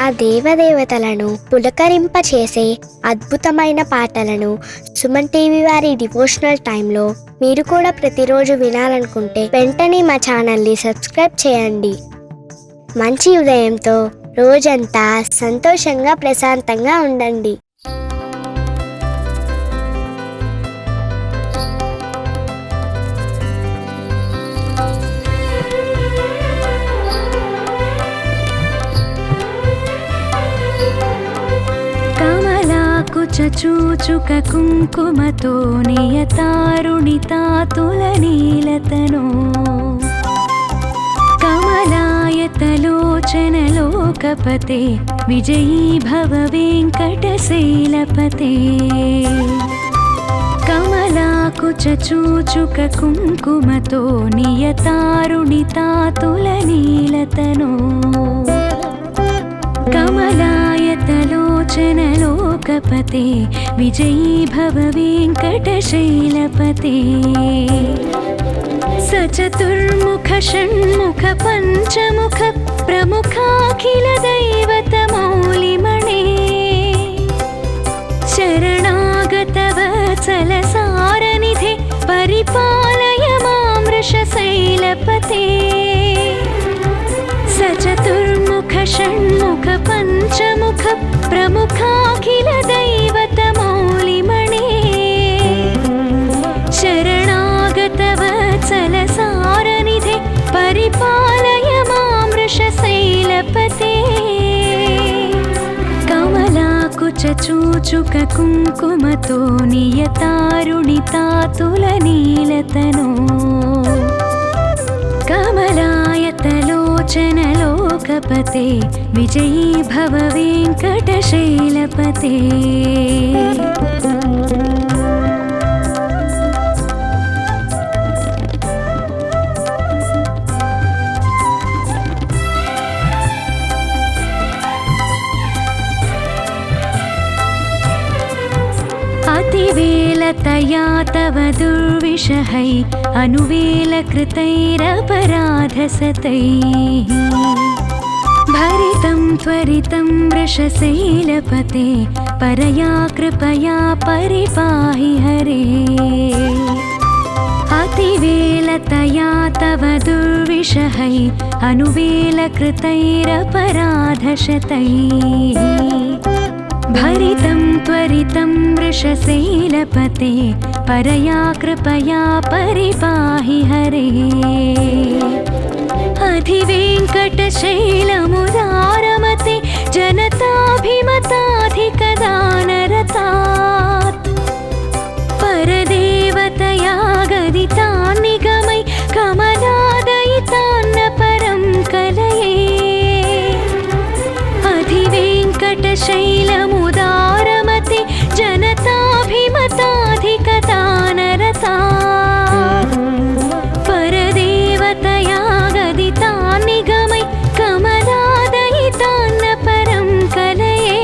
ఆ దేవదేవతలను పులకరింపచేసే అద్భుతమైన పాటలను సుమన్ టీవీ వారి డివోషనల్ టైంలో మీరు కూడా ప్రతిరోజు వినాలనుకుంటే వెంటనే మా ఛానల్ని సబ్స్క్రైబ్ చేయండి. మంచి ఉదయంతో రోజంతా సంతోషంగా ప్రశాంతంగా ఉండండి. చూచుక కుంకుమతో నియతారుణితాతుల నీలతనో కమలాయతలోచనలోకపతే విజయీ భవ వెంకటశైలపతే. కమలాకుచ చూచుక కుంకుమతో నియతారుణితాతుల నీలతనో కమలాయతలోచనలోకపతే విజయీ భవ వెంకటశైలపతే. సచతుర్ముఖ షణ్ముఖ పంచముఖ ప్రముఖాఖిల దైవత మౌలిమణే శరణాగత వత్సల సారనిధే పరిపాలయ మాం వృషశైలపతే. సచతుర్ముఖ షణ్ముఖ పంచముఖ ప్రముఖాఖిల దైవత మౌలిమణే శరణాగత వత్సల సారనిధే పరిపాలయ మాం వృషశైలపతే. కమలాకుచ చూచుక కుంకుమతో నియతారుణితాతుల నీలతనో కమలాయతలోచనలోకపతే విజయీ భవ వెంకటశైలపతే. अतिवेलतया तव दुर्विषहै अनुवेलकृतैरपराधसतैः भरितं त्वरितं वृषशैलपते परया कृपया परिपाहि हरे. अतिवेलतया तव दुर्विषहै अनुवेलकृतैरपराधशतैः भरितं त्वरितं वृषशैलपते परया कृपया परिपाहि हरे. अधिवेङ्कटशैलमुदारमते जनताभिमताधिकदानरतात् परदेवतया गदितान् निगमै कमलादयितान्न परं कलये. अधिवेङ्कटशैलमुदारमते जनताभिमताधिकदानरतात् परदेवतया गदितान् निगमै कमलादयितान्न परं कलये.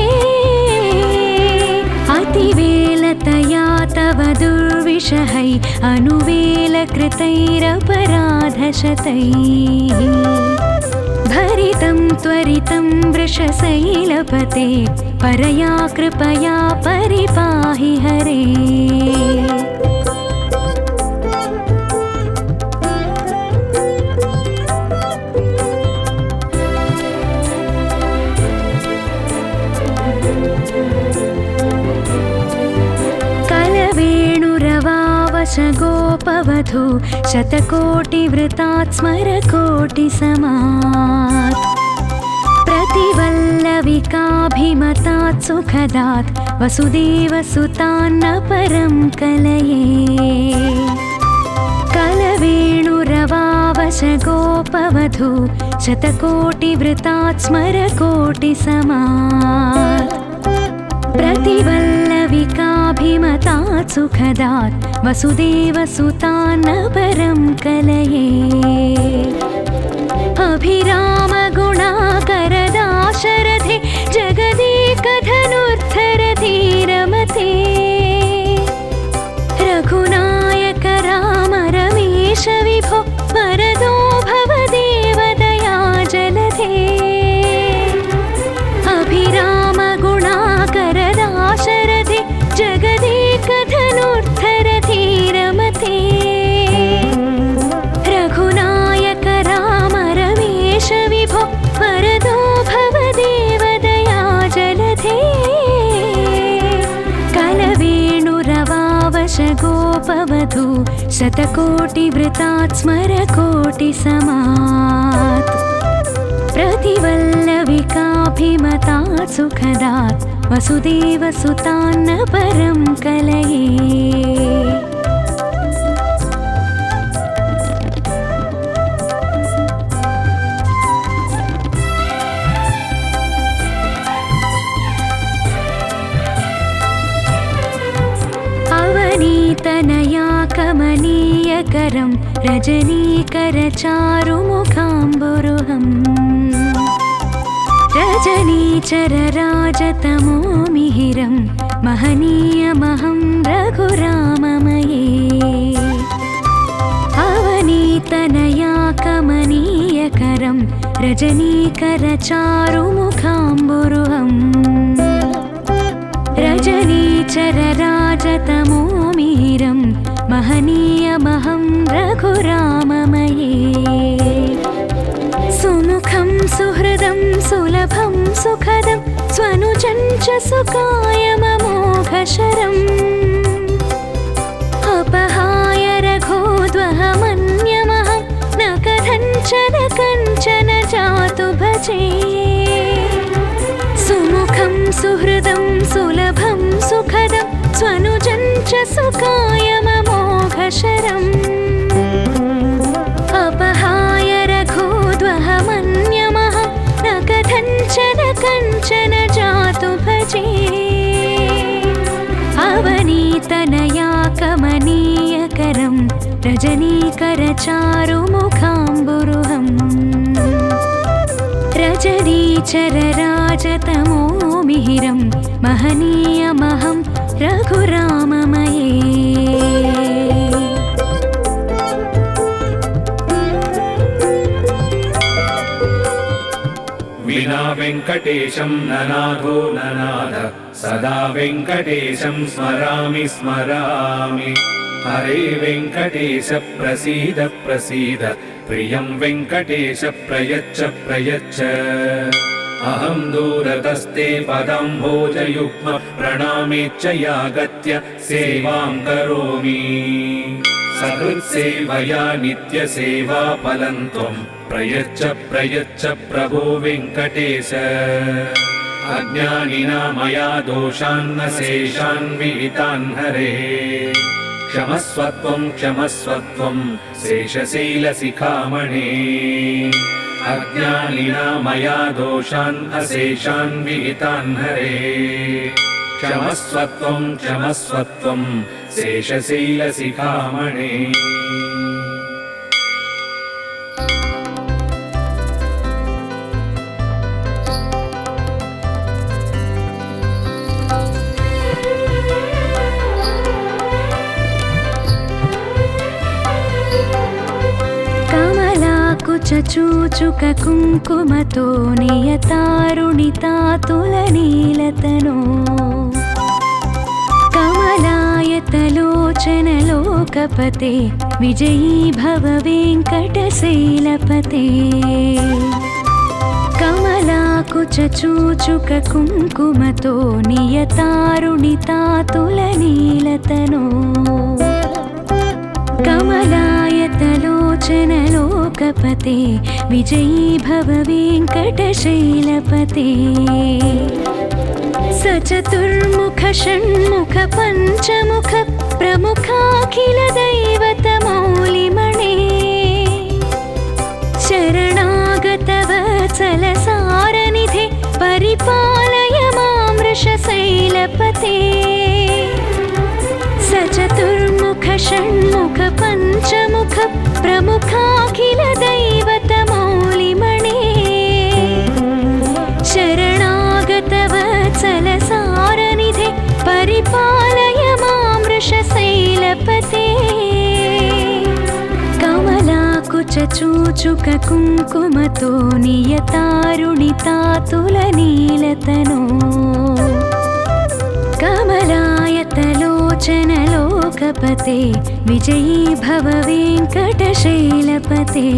अतिवेलतया तव दुर्विषहै अनुवेलकृतैरपराधशतैः भरितं त्वरितं वृषशैलपते परया कृपया परिपाहि हरे. कलवेणुरवावश गोपवधू शतकोटिवृतात् स्मरकोटिसमात् प्रतिवल्लविकाभिमतात् सुखदात् वसुदेवसुतान्न परं कलये. कलवेणुरवावश गोपवधू शतकोटिवृतात् स्मरकोटिसमात् प्रतिवल्लविकाभिमतात् सुखदात् वसुदेवसुतान्न परं कलये. अभिरामगुणाकरदाशरथे जगदेकधनुर्धरधीरमते रघुनायक राम रमेश विभो वरदो भव देवदया जलधे. शतकोटिवृतात् स्मरकोटिसमात् प्रतिवल्लविकाभिमतात् सुखदात् वसुदेवसुतान्न परं कलये। अवनीतनया कमनीयकरं रजनीकरचारुमुखाम्बुरुहम् रजनीचरराजतमो मिहिरं महनीयमहं रघुराममये। अवनीतनया कमनीयकरं रजनीकरचारुमुखाम्बुरुहम् रजनीचरराजतमो मिहिरं महनीयमहं रघुराममये। सुमुखं सुहृदं सुलभं सुखदं स्वनुजं च सुकायममोघशरम् अपहाय रघोद्वहमन्यमहं न कथञ्चन कञ्चन जातु भजे। सुमुखं सुहृदं सुलभं सुखदं स्वनुजं च सुकायममोघशरम् अपहाय रघोद्वहमन्यमहं न कथञ्चन कञ्चन जातु भजे। अवनीतनया कमनीयकरं रजनीकरचारुमुखाम्बुरुहम् रजनीचरराजतमो मिहिरं महनीयमहं रघुराममये। विना वेङ्कटेशं ननाथो ननाथ सदा वेङ्कटेशं स्मरामि स्मरामि। हरे वेङ्कटेश प्रसीद प्रसीद प्रियं वेङ्कटेश प्रयच्छ प्रयच्छ। अहं दूरतस्ते पदाम्भोजयुग्म प्रणामेच्च यागत्य सेवां करोमि। सकृत्सेवया नित्यसेवाफलं त्वं प्रयच्छ प्रयच्छ प्रभो वेङ्कटेश। अज्ञानिना मया दोषान्न शेषान् विहितान् हरे। क्षमस्वत्वं क्षमस्वत्वं शेषशैलशिखामणे। अज्ञानिना मया दोषान् अशेषान् विहितान् हरे। क्षमस्वत्वं क्षमस्वत्वं शेषशैलशिखामणे। चूचुककुङ्कुमतो नियतारुणितातुलनीलतनो कमलायतलोचनलोकपते विजयी भव वेङ्कटशैलपते। कमलाकुचूचुककुङ्कुमतो नियतारुणितातुलनीलतनो कमलायतलोचनलोकपते विजयी भव वेङ्कटशैलपते। सचतुर्मुख षण्मुख पञ्चमुख प्रमुखाखिल दैवतमौलिमणे। शरणागतवत्सलसारनिधे परिपालय मां वृषशैलपते। सचतुर्मुख षण्मुख पञ्चमुख प्रमुखाखिल दैवतमौलिमणे। शरणागतवत्सलसारनिधे परिपालय मां वृषशैलपते। कमलाकुचूचुककुङ्कुमतो नियतारुणितातुलनीलतनो कमलायतलोचनलोकपते विजयी भव वेङ्कटशैलपते।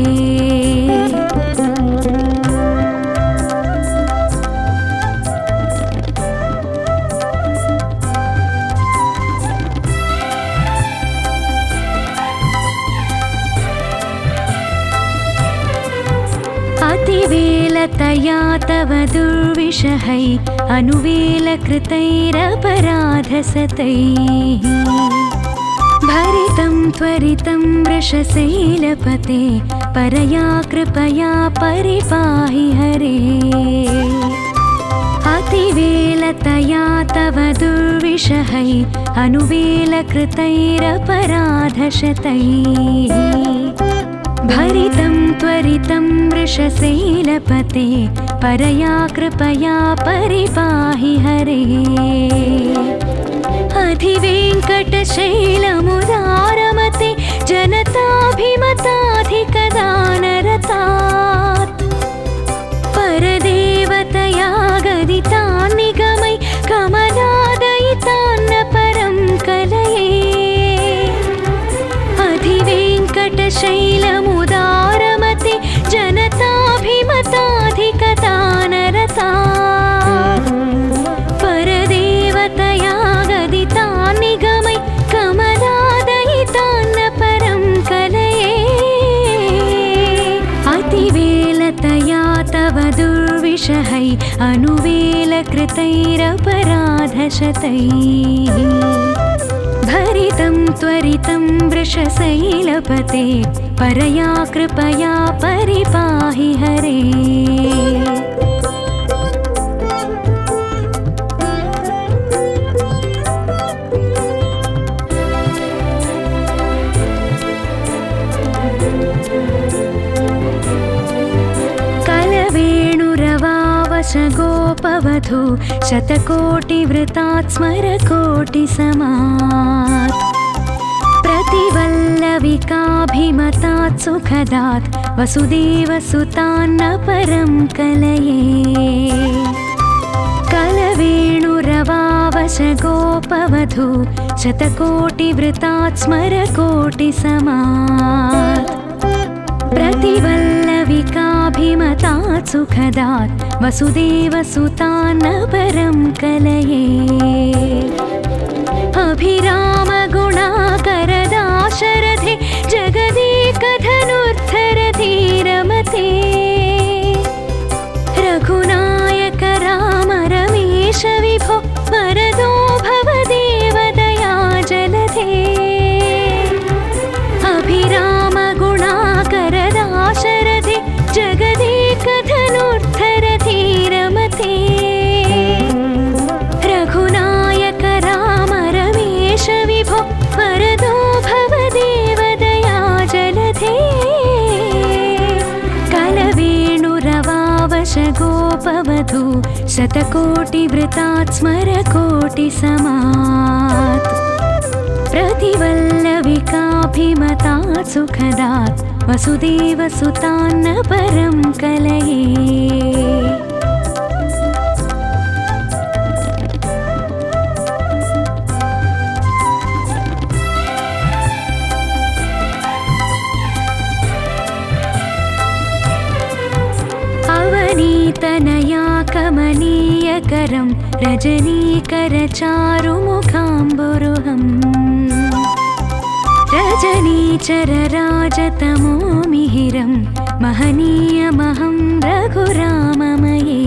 अतिवेलतया तव दुर्विषहै अनुवेलकृतैरपराधसतैः भरितं त्वरितं वृषशैलपते परया कृपया परिपाहि हरे अतिवेलतया तव दुर्विषहै अनुवेलकृतैरपराधशतैः भरितं त्वरितं वृषशैलपते परया कृपया परिपाहि हरे अधिवेङ्कटशैलमुदारमते जनताभिमताधिकदानरतात् परदेवतया गदितान् निगमै कमलादयितान्न परं कलये अधिवेङ्कटशैलमुदारमते जनताभिमताधिकदानरतात् परदेवतया गदितान् निगमै कमलादयितान्न परं कलये अतिवेलतया तव दुर्विषहै अनुवेलकृतैरपराधशतैः भरितं त्वरितं वृषशैलपते परया कृपया परिपाहि हरे गोपवधू शतकोटिवृतात् स्मरकोटिसमात् प्रतिवल्लविकाभिमतात् सुखदात् वसुदेवसुतान्न परं कलये कलवेणुरवावशगोपवधू शतकोटिवृतात् स्मरकोटिसमात् प्रतिवल्लविकाभिमतात् सुखदात् वसुदेवसुतान्न परं कलये अभिरामगुणाकरदाशरथे जगदेकधनुर्धरधीरमते रघुनायक राम रमेश विभो वरदो भवदेव दयाजलधे अभिरामगुणाकरदाशरथे जगदेकधनुर्धरधीरमते रघुनायक राम रमेश विभो वरदो भवदेव दयाजलधे कलवेणुरवावशगोपवधू शतकोटिवृतात् स्मरकोटिसमात् प्रतिवल्लविकाभिमतात् सुखदात् वसुदेवसुतान्न परं कलये अवनीतनया कमनीयकरं रजनीकरचारुमुखाम्बुरुहम् रजनीचरराजतमो मिहिरं महनीयमहं रघुराममये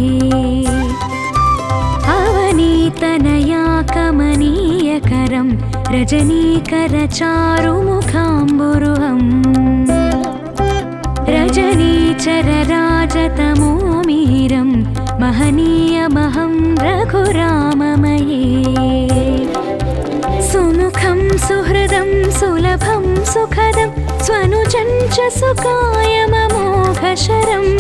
अवनीतनया कमनीयकरं रजनीकरचारुमुखाम्बुरुहम् रजनीचरराजतमो मिहिरं महनीयमहं रघुराममये सुमुखं सुहृदं सुलभं सुखदं स्वनुजं च सुकायममोघशरम्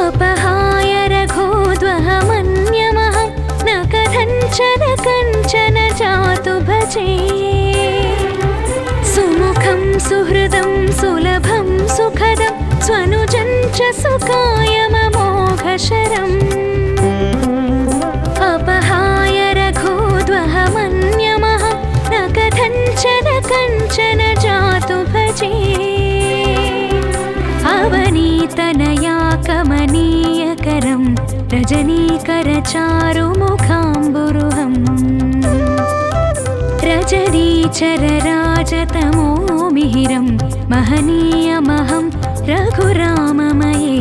अपहाय रघोद्वहमन्यमहं न कथञ्चन जातु भजे सुमुखं सुहृदं सुलभं सुखदं स्वनुजं च सुकायममोघशरम् अपहाय रघोद्वहमन्यमहं न कथञ्चन जातु भजे अवनीतनया कमनीयकरं रजनीकरचारुमुखाम्बुरुहम् रजनीचरराजतमो मिहिरं महनीयमहं रघुराममये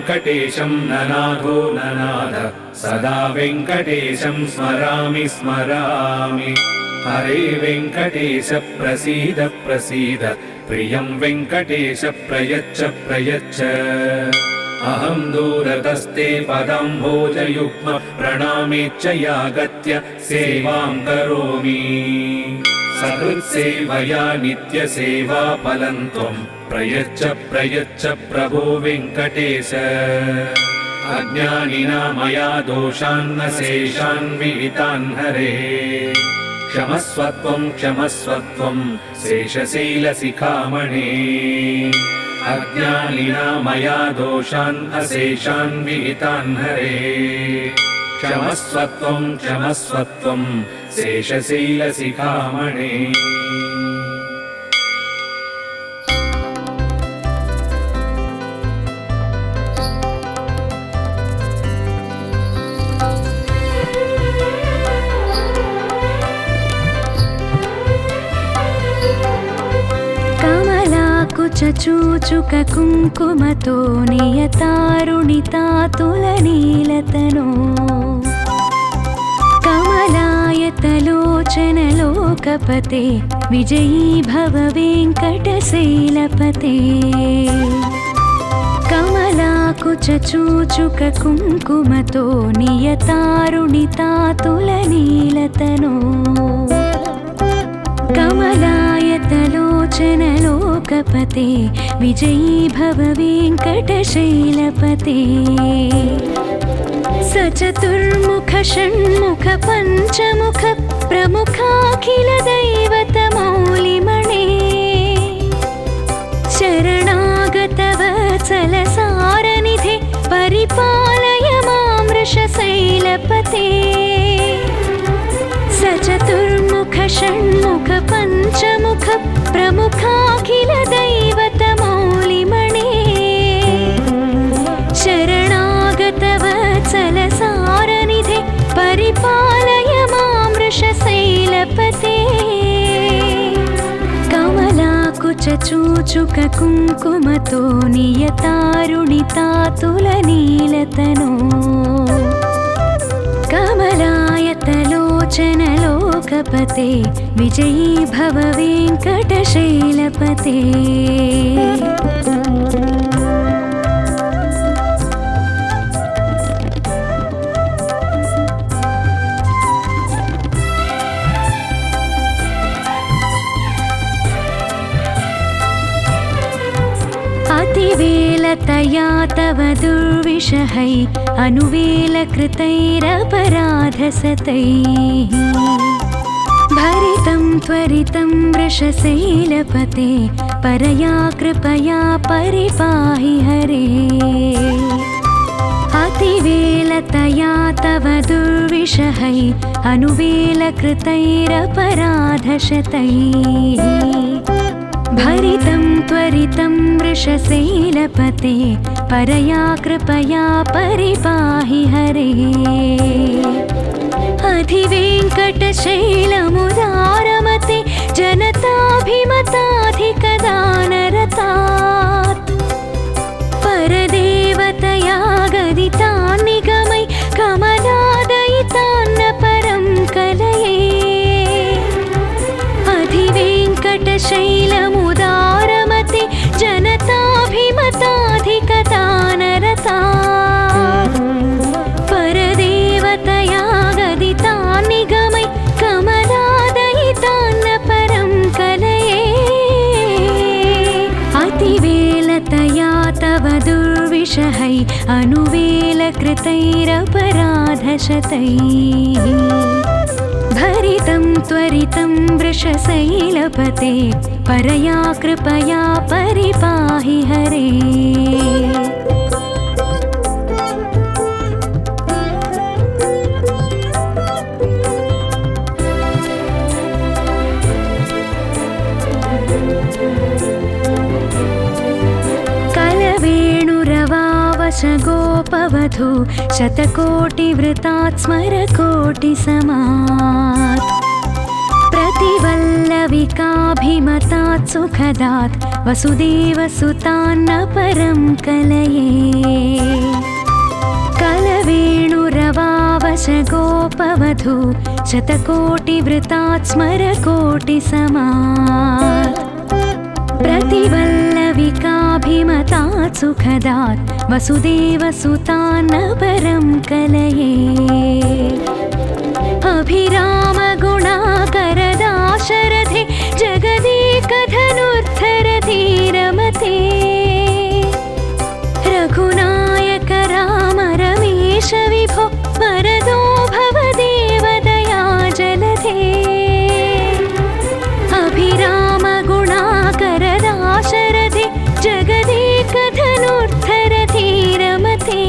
वेङ्कटेशं ननाथो ननाथ सदा वेङ्कटेशं स्मरामि स्मरामि हरे वेङ्कटेश प्रसीद प्रसीद प्रियं वेङ्कटेश प्रयच्छ प्रयच्छ अहं दूरतस्ते पदाम्भोजयुग्म प्रणामेच्छयागत्य सेवां करोमि सकृत्सेवया नित्यसेवा फलं त्वं प्रयच्छ प्रयच्छ प्रभो वेङ्कटेश अज्ञानिना मया दोषान्न शेषान् विहितान् हरे क्षमस्वत्वं क्षमस्वत्वं शेषशैलशिखामणे अज्ञानिना मया दोषान् अशेषान् विहितान् हरे क्षमस्वत्वं क्षमस्वत्वं शेषशैलशिखामणे चूचुक कुङ्कुमतो नियतारुणितातुलनीलतनो कमलायतलोचनलोकपते विजयी भव वेङ्कटशैलपते कमलाकुचूचुक कुङ्कुमतो नियतारुणितातुलनीलतनो कमलायतलोचनलोकपते विजयी भव वेङ्कटशैलपते सचतुर्मुख षण्मुख पञ्चमुख प्रमुखाखिल दैवतमौलिमणे शरणागतवत्सलसारनिधे परिपालय मां वृषशैलपते सचतुर्मुख षण्मुख पञ्चमुख प्रमुखाखिल दैवतमौलिमणे शरणागतवत्सलसारनिधे परिपालय मां वृषशैलपते कमलाकुचूचुक कुङ्कुमतो नियतारुणितातुलनीलतनो कमलायतलोचनलोकपते विजयी भव वेङ्कटशैलपते अतिवेलतया तव दुर्विषहै अनुवेलकृतैरपराधसतैः भरितं त्वरितं वृषशैलपते परया कृपया परिपाहि हरे अतिवेलतया तव दुर्विषहै अनुवेलकृतैरपराधशतैः भरितं त्वरितं वृषशैलपते परया कृपया परिपाहि हरे अधिवेङ्कटशैलमुदारमते जनताभिमताधिकदानरतात् परदेवतया गदितान् निगमै कमलादयितान्न परं कलये अधिवेङ्कटशैलमुदारमते जनताभिमताधिकदानरतात् परदेवतया गदितान् निगमै कमलादयितान्न परं कलये अतिवेलतया तव दुर्विषहै अनुवेलकृतैरपराधशतैः भरितं त्वरितं वृषशैलपते परया कृपया परिपाहि हरे गोपवधू शतकोटिवृतात् स्मरकोटिसमात् प्रतिवल्लविकाभिमतात् सुखदात् वसुदेवसुतान्न परं कलये कलवेणुरवावशगोपवधू शतकोटिवृतात् स्मरकोटिसमात् प्रतिवल्लविकाभिमतात् सुखदात् वसुदेवसुतान्न परं कलये अभिरामगुणाकरदाशरथे जगदेकधनुर्धरधीरमते रघुनायक राम रमेश विभो वरदो भवदेवदया जलधे अभिरामगुणाकरदाशरथे जगदेकधनुर्धरधीरमते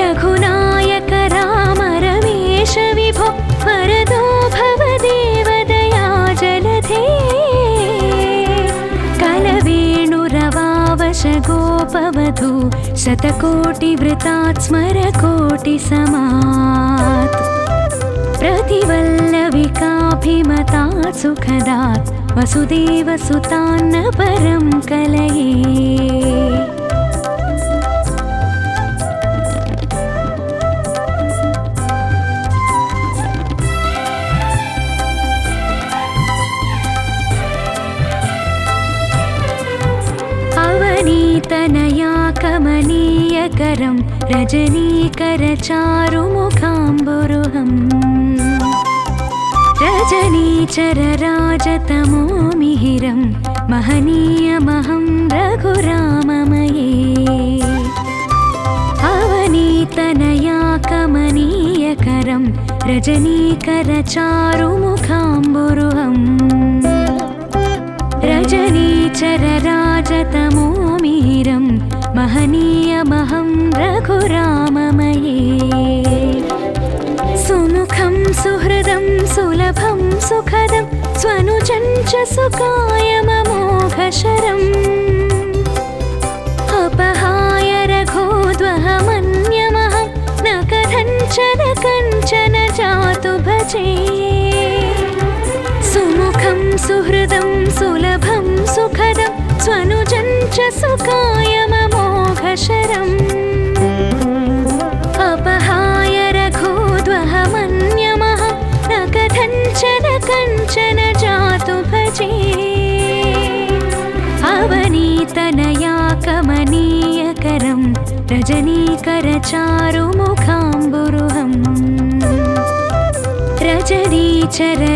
रघुनायक राम रमेश विभो वरदो भवदेवदया जलधे कलवेणुरवावशगोपवधू शतकोटिवृतात् स्मरकोटिसमात् प्रतिवल्लविकाभिमतात् सुखदात् वसुदेवसुतान्न परं कलये अवनीतनया कमनीयकरं रजनीकरचारुमुखाम्बुरुहम् रजनीचरराजतमो मिहिरं महनीयमहं रघुराममये अवनीतनया कमनीयकरं रजनीकरचारुमुखाम्बुरुहम् रजनीचरराजतमो मिहिरं महनीयमहं रघुराममये सुमुखं सुहृदं सुलभं सुखदं स्वनुजं च सुकायममोघशरम् अपहाय रघोद्वहमन्यमहं न कथञ्चन कञ्चन जातु भजे सुमुखं सुहृदं सुलभं सुखदं स्वनुजं च सुकायममोघशरम् अपहाय रघोद्वहमन्यमहं न कथञ्चन कञ्चन जातु भजे अवनीतनया कमनीयकरं रजनीकरचारुमुखाम्बुरुहम्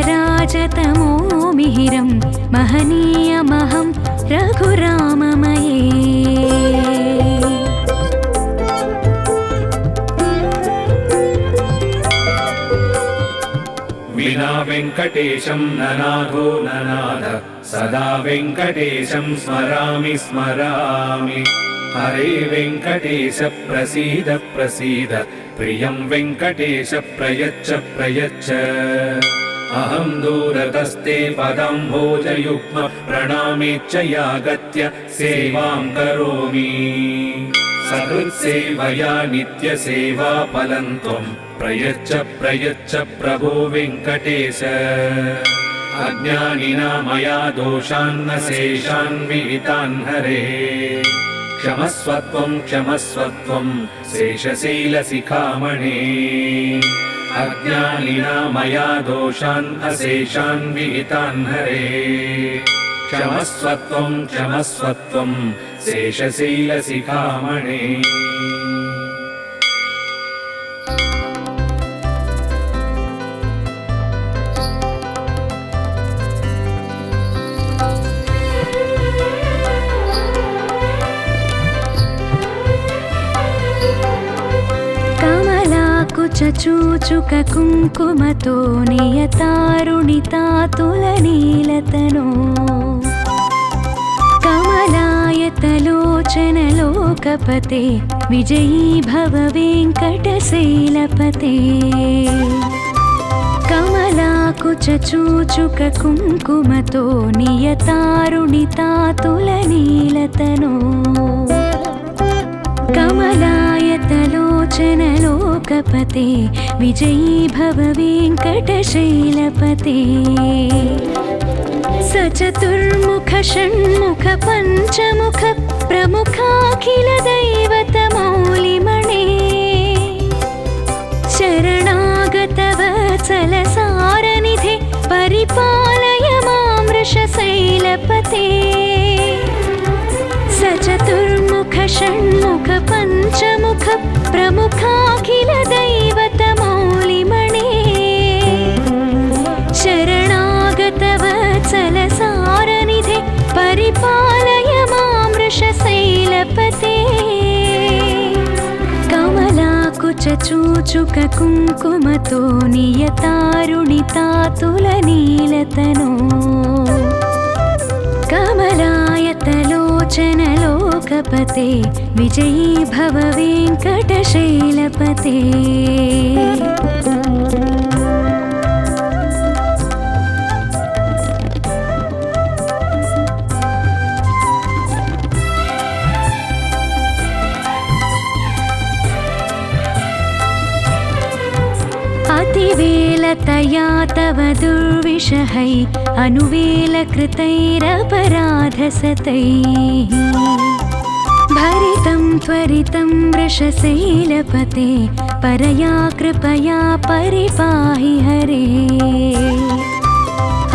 रजनीचरराजतमो मिहिरं महनीयमहं रघुराममये विना वेङ्कटेशं ननाथो ननाथ सदा वेङ्कटेशं स्मरामि स्मरामि हरे वेङ्कटेश प्रसीद प्रसीद प्रियं वेङ्कटेश प्रयच्छ प्रयच्छ अहं दूरतस्ते पदाम्भोजयुग्म प्रणामेच्च यागत्य सेवां करोमि सकृत्सेवया नित्यसेवाफलं त्वं प्रयच्छ प्रयच्छ प्रभो वेङ्कटेश अज्ञानिना मया दोषान्न शेषान् विहितान् हरे क्षमस्वत्वं क्षमस्वत्वं शेषशैलशिखामणे अज्ञानिना मया दोषान् अशेषान् विहितान् हरे क्षमस्वत्वं क्षमस्वत्वं शेषशैलशिखामणे चूचुककुङ्कुमतो नियतारुणितातुलनीलतनो कमलायतलोचनलोकपते विजयी भव वेङ्कटशैलपते कमलाकुचूचुककुङ्कुमतो नियतारुणितातुलनीलतनो कमलायतलो लोकपते विजयी भव वेङ्कटशैलपते सचतुर्मुख षण्मुख पञ्चमुख प्रमुखाखिल दैवतमौलिमणे शरणागत वत्सल सारनिधे परिपालय मां वृषशैलपते सचतुर्मुख षण्मुख पञ्चमुख प्रमुखाखिल दैवतमौलिमणे शरणागत वत्सल सारनिधे परिपालय मां वृषशैलपते कमलाकुचूचुक कुङ्कुमतो नियतारुणितातुलनीलतनो कमलायतलोचन लोकपते विजयी भव वेङ्कटशैलपते अतिवेलतया तव दुर्विषहै अनुवेलकृतैरपराधसतैः भरितं त्वरितं वृषशैलपते परया कृपया परिपाहि हरे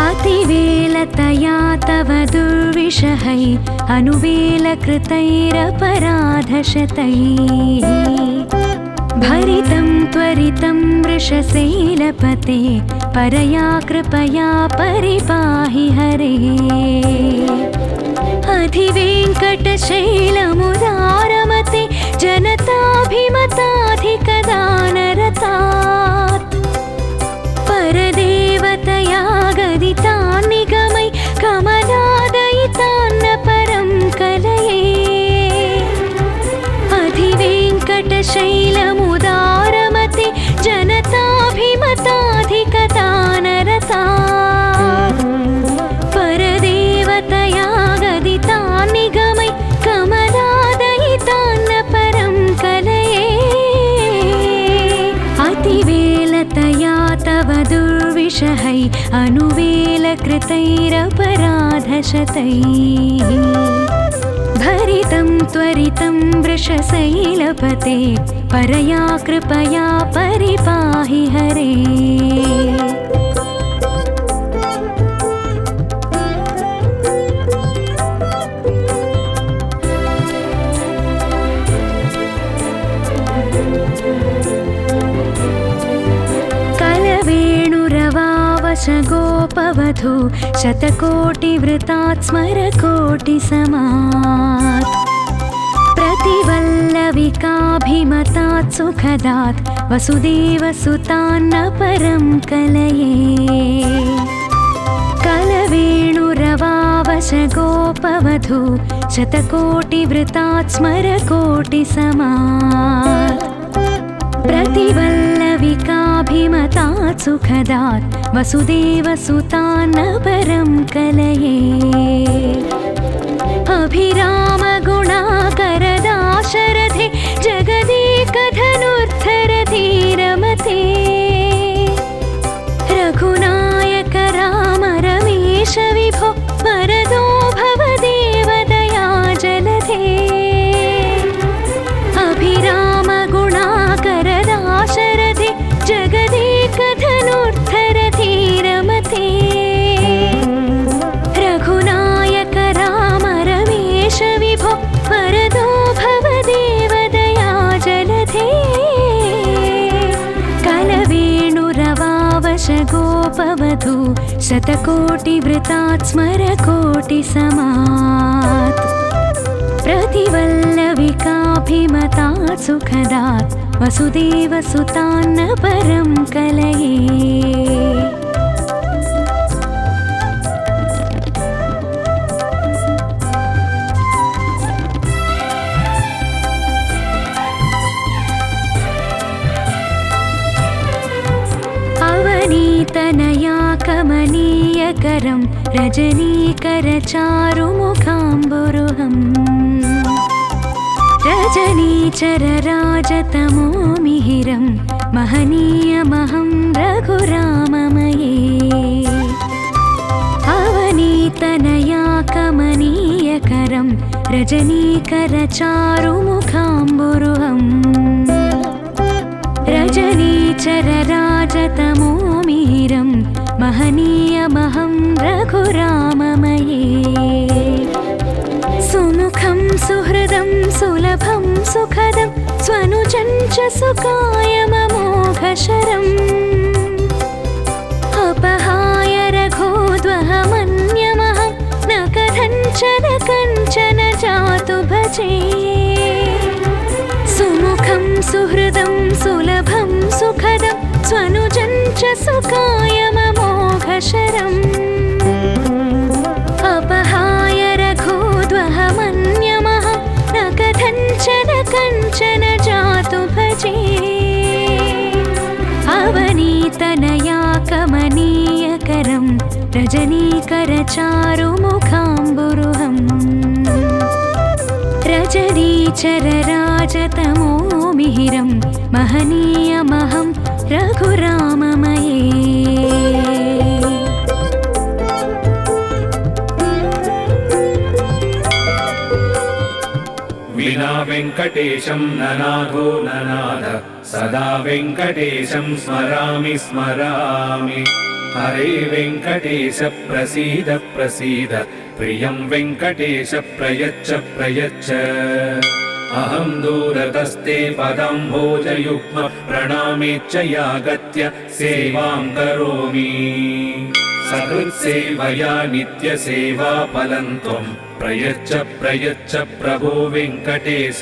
अतिवेलतया तव दुर्विषहै अनुवेलकृतैरपराधशतैः भरितं त्वरितं वृषशैलपते परया कृपया परिपाहि हरे अधिवेङ्कटशैलमुदारमते जनताभिमताधिकदानरतात् परदेवतया गदितान् निगमै कमलादयितान्न परं कलये अधिवेङ्कटशैलमुदारमते जनताभिमताधिकदानरतात् परदेवतया गदितान् निगमै कमलादयितान्न परं कलये अतिवेलतया तव दुर्विषहै अनुवेलकृतैरपराधशतैः भरितं त्वरितं वृषशैलपते परया कृपया परिपाहि हरे गोपवधू शतकोटिवृतात् स्मरकोटिसमात् प्रतिवल्लविकाभिमतात् सुखदात् वसुदेवसुतान्न परं कलये कलवेणुरवावश गोपवधू शतकोटिवृतात् स्मरकोटिसमात् प्रतिवल्लविकाभिमतात् सुखदात् वसुदेवसुतान्न परं कलये अभिरामगुणाकरदाशरथे जगदेकधनुर्धरधीरमते रघुनायक राम रमेश विभो वरदो भव देवदया जलधे अभिरामगुणाकरदाशरथे जगदेकधनुर्धरधीरमते रघुनायक राम रमेश विभो वरदो भव देवदया जलधे कलवेणुरवावश गोपवधू शतकोटिवृतात् स्मरकोटिसमात् प्रतिवल्लविकाभिमतात् सुखदात् वसुदेवसुतान्न परं कलये अवनीतनया कमनीयकरं रजनीकरचारुमुखाम्बुरुहम् रजनीचरराजतमो मिहिरं महनीयमहं रघुराममये अवनीतनया कमनीयकरं रजनीकरचारुमुखाम्बुरुहम् रजनीचरराजतमो मिहिरं महनीयमहं रघुराममये सुमुखं सुहृदं सुलभं सुखदं स्वनुजं च सुकायममोघशरम् अपहाय रघोद्वहमन्यमहं न कथञ्चन जातु भजे सुमुखं सुहृदं सुलभं सुखदं स्वनुजं च सुकायममोघशरम् अपहाय रघोद्वहमन्यमहं न कथञ्चन जातु भजे अवनीतनया कमनीयकरं रजनीकरचारुमुखाम्बुरुहम् रजनीचरराजतमो मिहिरं महनीयमहं रघुराममये विना वेङ्कटेशं ननाथो ननाथ सदा वेङ्कटेशं स्मरामि स्मरामि हरे वेङ्कटेश प्रसीद प्रसीद प्रियं वेङ्कटेश प्रयच्छ प्रयच्छ अहं दूरतस्ते पदाम्भोजयुग्म प्रणामेच्च यागत्य सेवां करोमि सकृत्सेवया नित्यसेवाफलं त्वं प्रयच्छ प्रयच्छ प्रभो वेङ्कटेश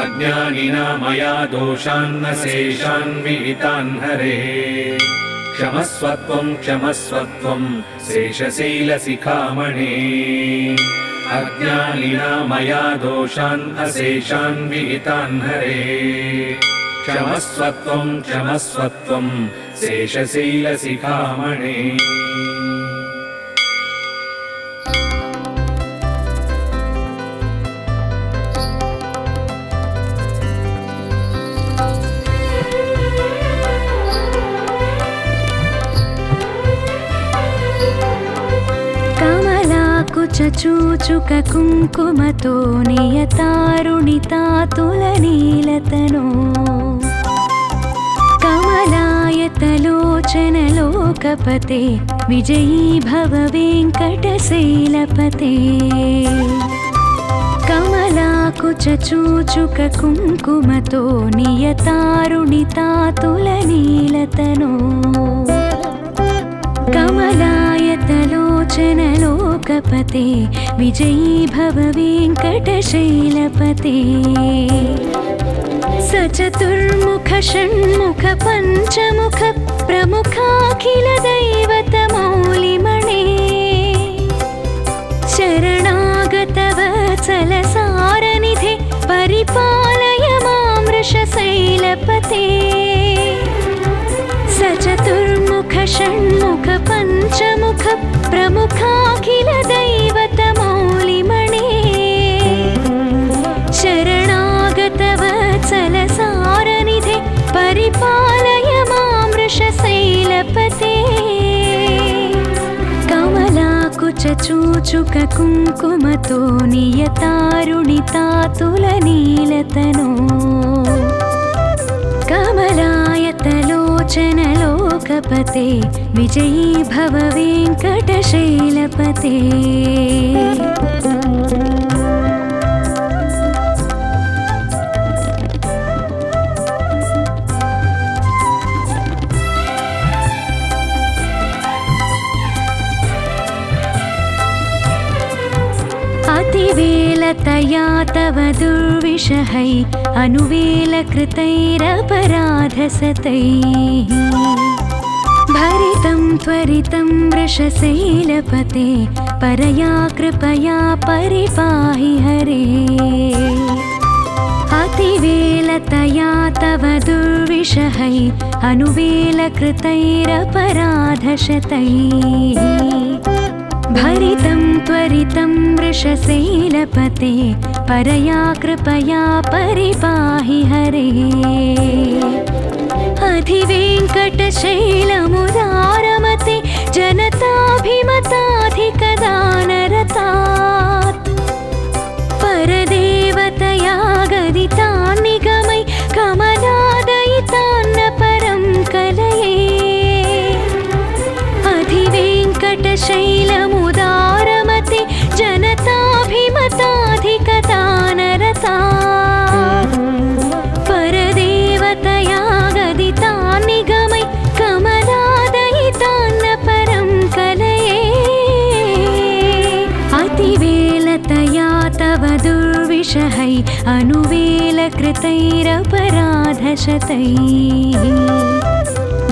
अज्ञानिना मया दोषान्न शेषान् विहितान् हरे क्षमस्वत्वं क्षमस्वत्वं शेषशैलशिखामणे अज्ञानिना मया दोषान् अशेषान् विहितान् हरे क्षमस्वत्वं क्षमस्वत्वं शेषशैलशिखामणे चूचुक कुङ्कुमतो नियतारुणितातुलनीलतनो कमलायतलोचनलोकपते विजयी भव वेङ्कटशैलपते कमलाकुचूचुक कुङ्कुमतो नियतारुणितातुलनीलतनो कमलायतलोचनलोकपते विजयी भव वेङ्कटशैलपते सचतुर्मुख षण्मुख पञ्चमुख प्रमुखाखिल दैवतमौलिमणे शरणागतवत्सलसारनिधे परिपालय मां वृषशैलपते सचतुर्मुख षण्मुख पञ्चमुख प्रमुखाखिल दैवतमौलिमणे शरणागतवत्सलसारनिधे परिपालय मां वृषशैलपते कमलाकुचूचुक कुङ्कुमतो नियतारुणितातुलनीलतनो कमलायतलोचनलोकपते विजयी भव वेङ्कटशैलपते अतिवेलतया तव दुर्विषहै अनुवेलकृतैरपराधसतैः भरितं त्वरितं वृषशैलपते परया कृपया परिपाहि हरे अतिवेलतया तव दुर्विषहै अनुवेलकृतैरपराधशतैः भरितं त्वरितं वृषशैलपते परया कृपया परिपाहि हरे अधिवेङ्कटशैलमुदारमते जनताभिमताधिकदानरतात् परदेवतया गदितान् निगमै कमलादयितान्न परं कलये अधिवेङ्कटशैलमुदारमते जनताभिमताधिकदानरतात् परदेवतया गदितान् निगमै कमलादयितान्न परं कलये अतिवेलतया तव दुर्विषहै अनुवेलकृतैरपराधशतैः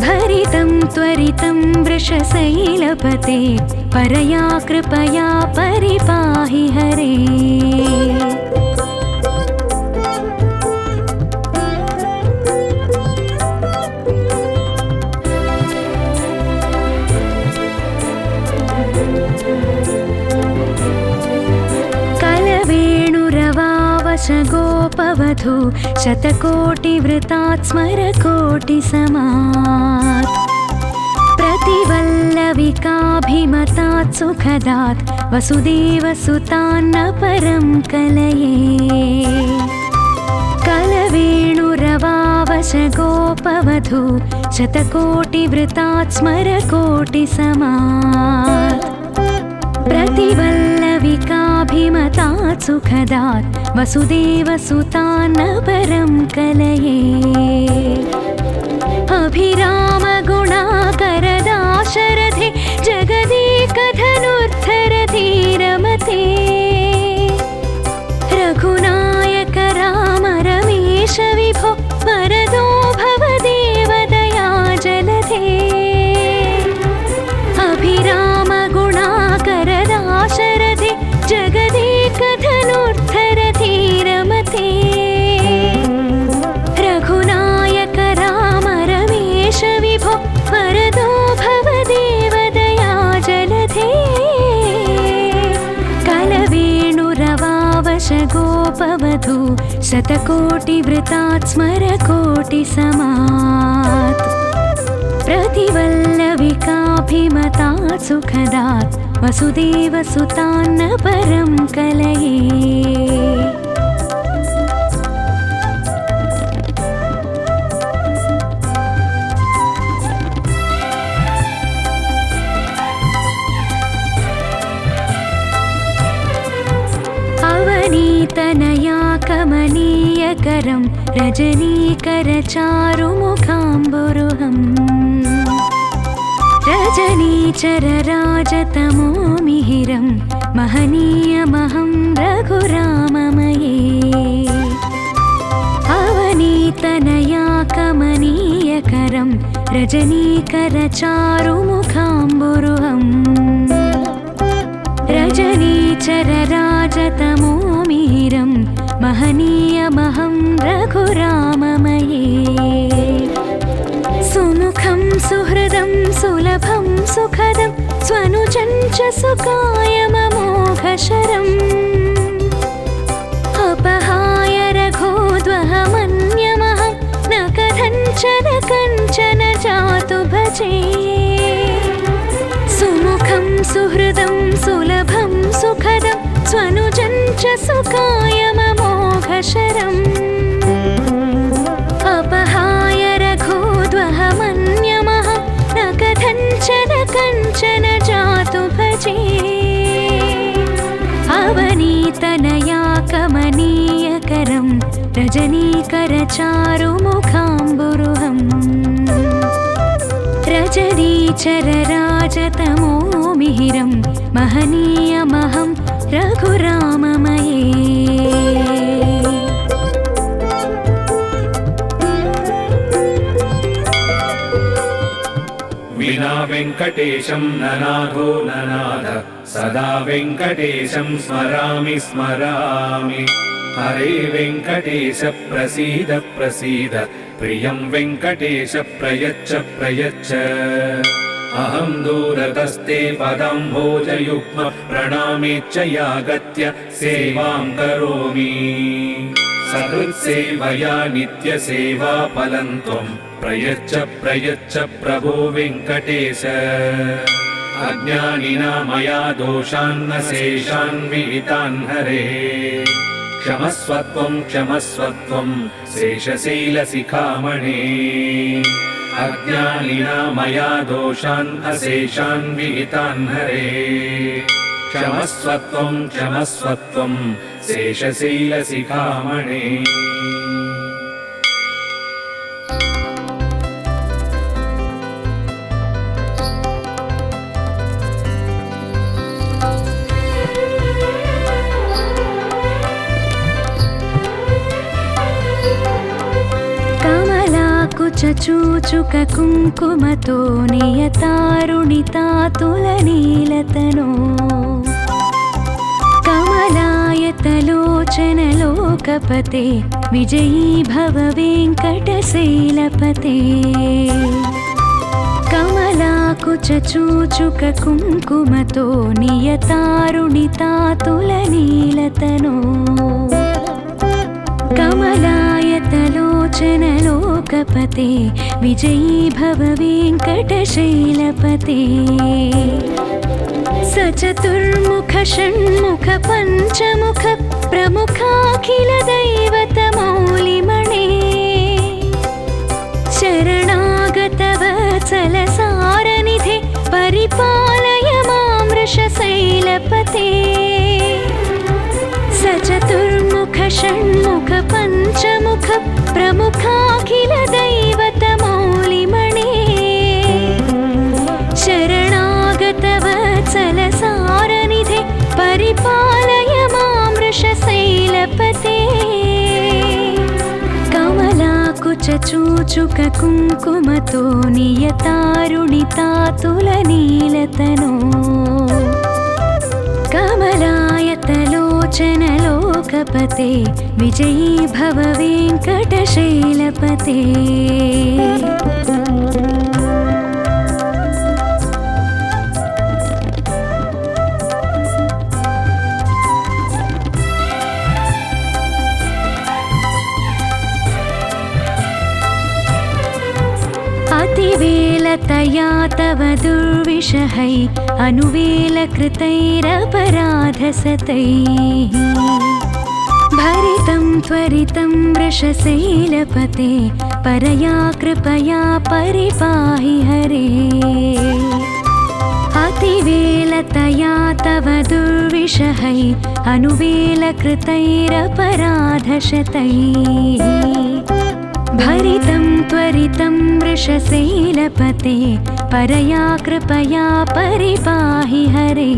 भरितं त्वरितं वृषशैलपते परया कृपया परिपाहि हरे गोपवधू शतकोटिवृतात् स्मरकोटिसमात् प्रतिवल्लविकाभिमतात् सुखदात् वसुदेवसुतान्न परं कलये कलवेणुरवावश गोपवधू शतकोटिवृतात् स्मरकोटिसमात् प्रतिवल्लविकाभिमतात् सुखदात् वसुदेवसुतान्न परं कलये अभिरामगुणाकरदाशरथे जगदेकधनुर्धरधीरमते रघुनायक राम रमेश विभो वरदो भवदेव दया जलधे अभिरामगुणाकरदाशरथे जगदेकधनुर्धरधीरमते रघुनायक राम रमेश विभो वरदो भवदेव दया जलधे कलवेणुरवावश गोपवधू शतकोटिवृतात् स्मरकोटिसमात् प्रतिवल्लविकाभिमतात् सुखदात् वसुदेवसुतान्न परं कलये अवनीतनया कमनीयकरं रजनीकरचारुमुखाम्बुरुहम् रजनीचरराजतमो मिहिरं महनीयमहं रघुराममये अवनीतनया कमनीयकरं रजनीकरचारुमुखाम्बुरुहम् रजनीचरराजतमो मिहिरं महनीयमहं रघुराममये सुमुखं सुहृदं सुलभं सुखदं स्वनुजं च सुकायममोघशरम् अपहाय रघोद्वहमन्यमहं न कथञ्चन जातु भजे सुमुखं सुहृदं सुलभं सुखदं स्वनुजं च सुकायममोघशरम् अपहाय रघोद्वहमन्यमहं न कथञ्चन जातु भजे अवनीतनया कमनीयकरं रजनीकरचारुमुखाम्बुरुहम् रजनीचरराजतमो मिहिरं महनीयमहं रघुराममये विना वेङ्कटेशं ननाथो ननाथ सदा वेङ्कटेशं स्मरामि स्मरामि हरे वेङ्कटेश प्रसीद प्रसीद प्रियं वेङ्कटेश प्रयच्छ प्रयच्छ अहं दूरतस्ते पदम्भोजयुग्म प्रणामेच्छयागत्य सेवां करोमि सकृत्सेवया नित्यसेवा फलं त्वं प्रयच्छ प्रयच्छ प्रभो वेङ्कटेश अज्ञानिना मया दोषान्न शेषान् विहितान् हरे क्षमस्वत्वं क्षमस्वत्वं शेषशैलशिखामणे अज्ञानिना मया दोषान् अशेषान् विहितान् हरे क्षमस्वत्वं क्षमस्वत्वं शेषशैलशिखामणे चूचुक कुङ्कुमतो नियतारुणितातुलनीलतनो कमलायतलोचनलोकपते विजयी भव वेङ्कटशैलपते कमलाकुचूचुक कुङ्कुमतो नियतारुणितातुलनीलतनो कमलायतलोचनलोकपते विजयी भव वेङ्कटशैलपते सचतुर्मुख षण्मुख पञ्चमुख प्रमुखाखिल दैवतमौलिमणे शरणागतवत्सलसारनिधे परिपालय मां वृषशैलपते सचतुर्मुख षण्मुख पञ्चमुख प्रमुखाखिल दैवतमौलिमणे शरणागतवत्सलसारनिधे परिपालय मां वृषशैलपते कमलाकुचूचुक कुङ्कुमतो नियतारुणितातुलनीलतनो कमलायतलोचनलोकपते विजयी भव वेङ्कटशैलपते अतिवेलतया तव दुर्विषहै अनुवेलकृतैरपराधसतैः भरितं त्वरितं वृषशैलपते परया कृपया परिपाहि हरे अतिवेलतया तव दुर्विषहै अनुवेलकृतैरपराधशतैः भरितं त्वरितं वृषशैलपते परया कृपया परिपाहि हरे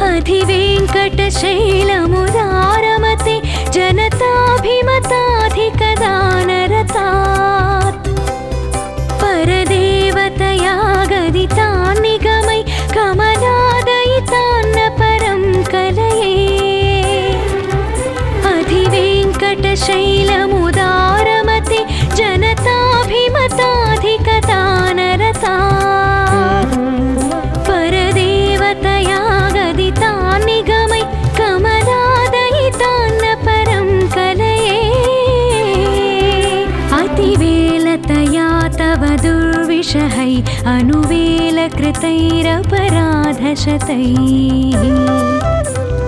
अधिवेङ्कटशैलमुदारमते जनताभिमताधिकदानरतात् परदेवतया गदितान् निगमै कमलादयितान्न परं कलये अधिवेङ्कटशैलमुदारमते जनताभिमताधिकदानरतात् परदेवतया गदितान् निगमै कमलादयितान्न परं कलये अतिवेलतया तव दुर्विषहै अनुवेलकृतैरपराधशतैः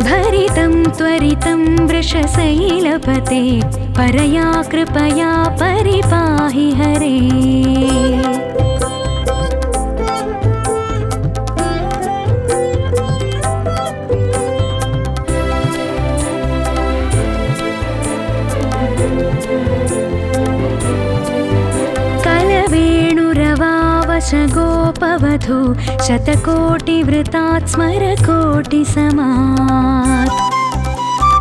भरितं त्वरितं वृषशैलपते परया कृपया परिपाहि हरे गोपवधू शतकोटिवृतात् स्मरकोटिसमात्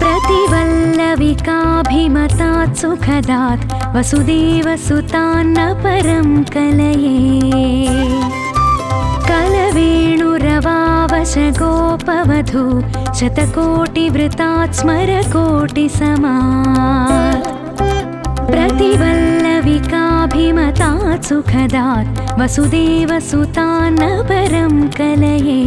प्रतिवल्लविकाभिमतात् सुखदात् वसुदेवसुतान्न परं कलये कलवेणुरवावशगोपवधू शतकोटिवृतात् स्मरकोटिसमात् प्रतिवल्लविकाभिमतात् सुखदात् वसुदेवसुतान्न परं कलये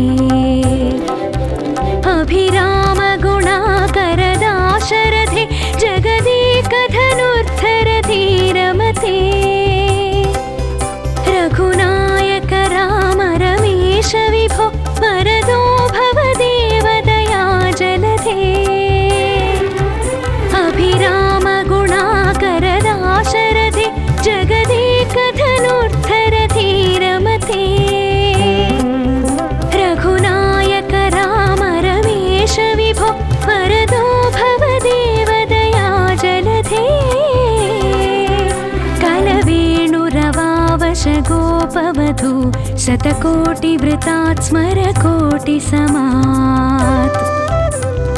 अभिरामगुणाकरदाशरथे जगदेकधनुर्धरधीरमते रघुनायक राम रमेश विभो वरदो भव देवदया जलधे अभिरामगुणाकरदाशरथे जगदेकधनुर्धरधीरमते रघुनायक राम रमेश विभो वरदो भव देवदया जलधे कलवेणुरवावश गोपवधू शतकोटिवृतात् स्मरकोटिसमात्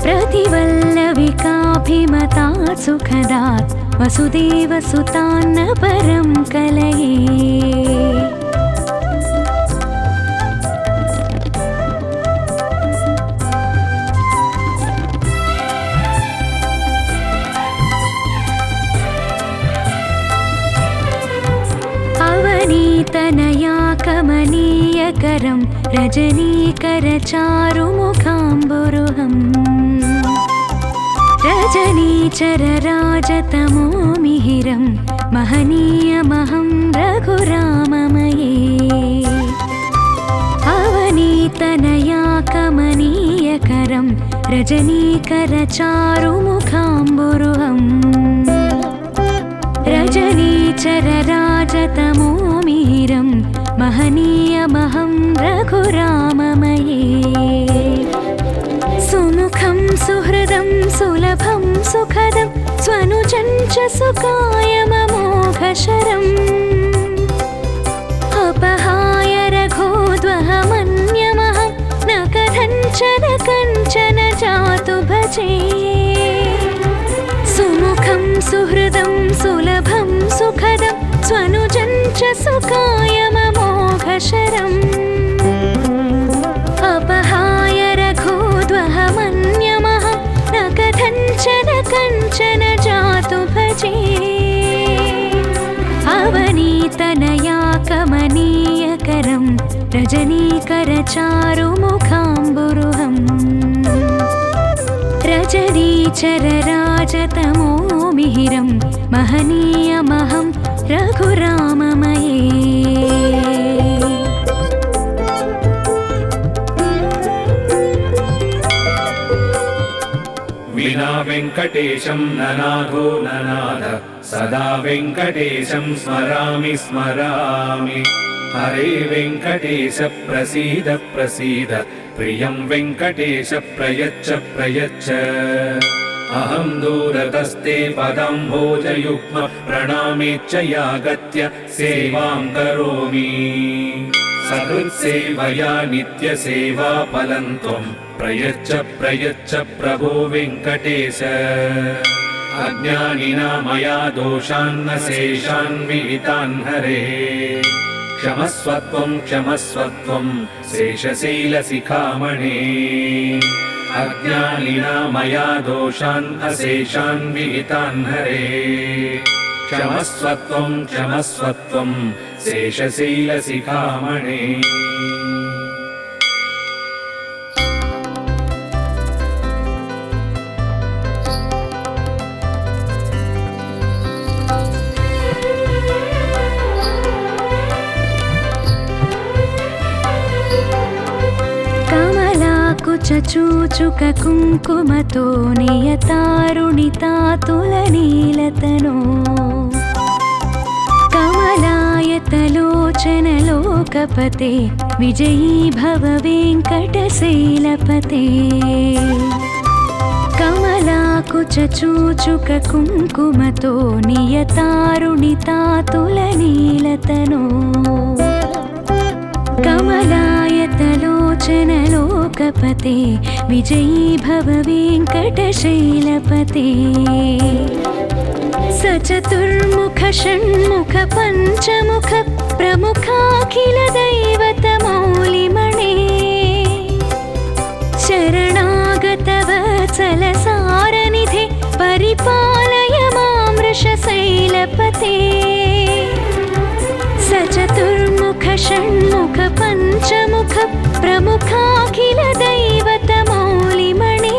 प्रतिवल्लविकाभिमतात् सुखदात् वसुदेवसुतान्न परं कलये अवनीतनया कमनीयकरं रजनीकरचारुमुखाम्बुरुहम् रजनीचरराजतमो मिहिरं महनीयमहं रघुराममये अवनीतनया कमनीयकरं रजनीकरचारुमुखाम्बुरुहम् रजनीचरराजतमो मिहिरं महनीयमहं रघुराममये सुमुखं सुहृदं सुलभं सुखदं स्वनुजं च सुकायममोघशरम् अपहाय रघोद्वहमन्यमहं न कथञ्चन कञ्चन जातु भजे सुमुखं सुहृदं सुलभं सुखदं स्वनुजं च सुकायममोघशरम् अपहाय रघोद्वहमन्यमहं न कथञ्चन कञ्चन जातु भजे अवनीतनया कमनीयकरं रजनीकरचारुमुखाम्बुरुहम् रजनीचरराजतमो मिहिरं महनीयमहं रघुराममये विना वेङ्कटेशं ननाथो ननाथ सदा वेङ्कटेशं स्मरामि स्मरामि हरे वेङ्कटेश प्रसीद प्रसीद प्रियं वेङ्कटेश प्रयच्छ प्रयच्छ अहं दूरतस्ते पदाम्भोजयुग्म प्रणामेच्च यागत्य सेवां करोमि सकृत्सेवया नित्यसेवा फलं त्वं प्रयच्छ प्रयच्छ प्रभो वेङ्कटेश अज्ञानिना मया दोषान्न शेषान् विहितान् हरे क्षमस्वत्वं क्षमस्वत्वं शेषशैलशिखामणे अज्ञानिना मया दोषान् अशेषान् विहितान् हरे क्षमस्वत्वं क्षमस्वत्वं शेषशैलशिखामणे चूचुक कुङ्कुमतो नियतारुणितातुलनीलतनो कमलायतलोचनलोकपते विजयी भव वेङ्कटशैलपते कमलाकुचूचुक कुङ्कुमतो नियतारुणितातुलनीलतनो कमलायतलोचनलोकपते विजयी भव वेङ्कटशैलपते सचतुर्मुख षण्मुख पञ्चमुख प्रमुखाखिल दैवतमौलिमणे शरणागत वत्सल सारनिधे परिपालय मां वृषशैलपते सचतुर्मुख पञ्चमुख प्रमुखाखिल दैवतमौलिमणे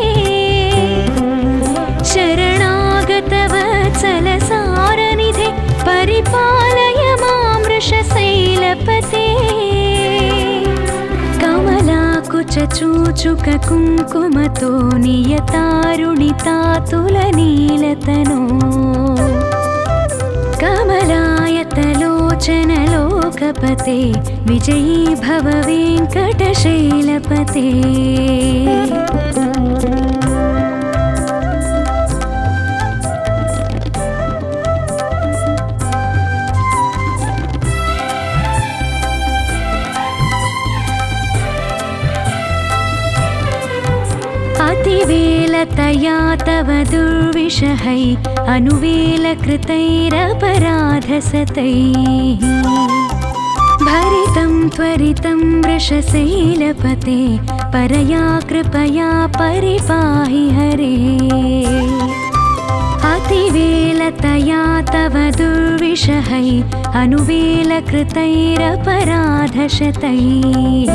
शरणागतवत्सलसारनिधे परिपालय मां वृषशैलपते कमलाकुचूचुक कुङ्कुमतो नियतारुणितातुलनीलतनो कमलायतलोचनलोकपते विजयी भव वेङ्कटशैलपते अतिवेलतया तव दुर्विषहै अनुवेलकृतैरपराधसतैः भरितं त्वरितं वृषशैलपते परया कृपया परिपाहि हरे अतिवेलतया तव दुर्विषहै अनुवेलकृतैरपराधशतैः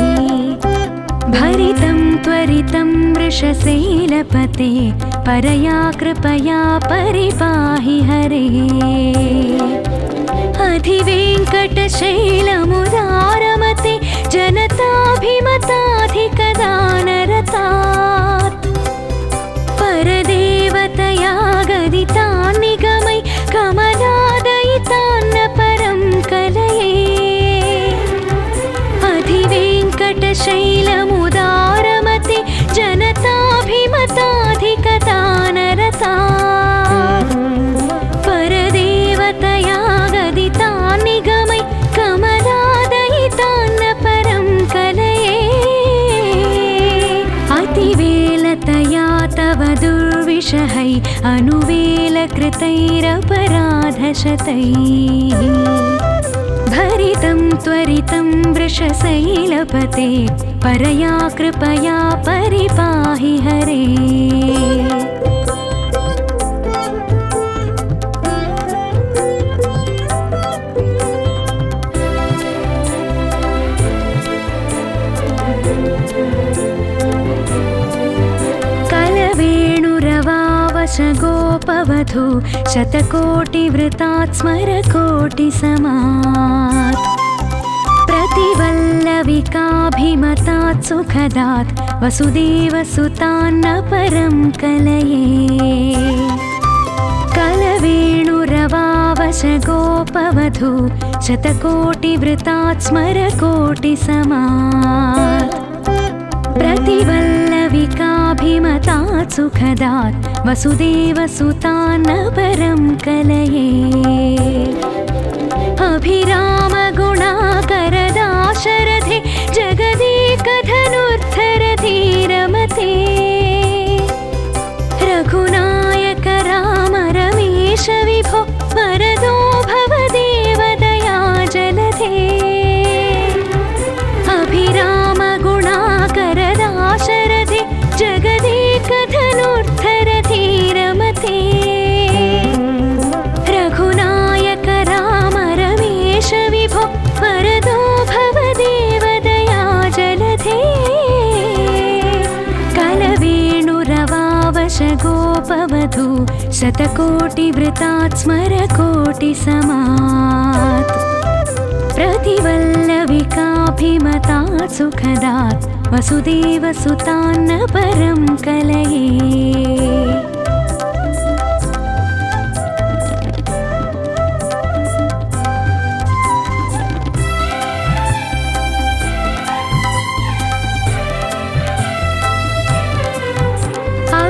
भरितं त्वरितं वृषशैलपते परया कृपया परिपाहि हरे अधिवेङ्कटशैलमुदारमते जनताभिमताधिकदानरतात् परदेवतया गदितान् निगमै कमलादयितान्न परं कलये अधिवेङ्कटशैलमुदारमते जनताभिमताधिकदानरतात् परदेवतया गदितान् निगमै कमलादयितान्न परं कलये अतिवेलतया तव दुर्विषहै अनुवेलकृतैरपराधशतैः भरितं त्वरितं वृषशैलपते परया कृपया परिपाहि हरे कलवेणुरवावशगोपवधू शतकोटिवृतात् स्मरकोटिसमात् प्रतिवल्लविकाभिमतात् सुखदात् वसुदेवसुतान्न परं कलये कलवेणुरवावशगोपवधू शतकोटिवृतात् स्मरकोटिसमात् प्रतिवल्लविकाभिमतात् सुखदात् वसुदेवसुतान्न परं कलये अभिरामगुणाकरदाशरथे जगदेकधनुर्धरधीरमते रघुनायक राम रमेश विभो वरदो भव देवदया जलधे अभिरामगुणाकरदाशरथे जगदेकधनुर्धरधीरमते रघुनायक राम रमेश विभो वरदो भव देवदया जलधे कलवेणुरवावशगोपवधू शतकोटिवृतात् स्मरकोटिसमात् प्रतिवल्लविकाभिमतात् सुखदात् वसुदेवसुतान्न परं कलये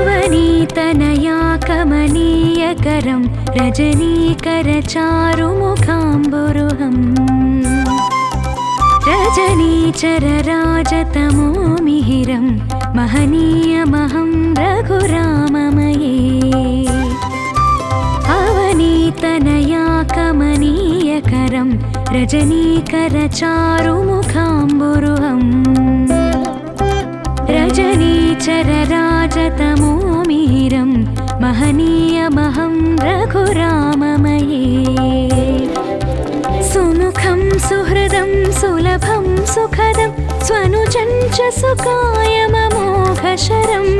अवनीतनया कमनीयकरं रजनीकरचारुमुखाम्बुरुहम् रजनीचरराजतमो मिहिरं महनीयमहं रघुराममये अवनीतनया कमनीयकरं रजनीकरचारुमुखाम्बुरुहम् रजनीचरराजतमो मिहिरं महनीयमहं रघुराममये सुमुखं सुहृदं सुलभं सुखदं स्वनुजञ्च सुकायममोघशरम्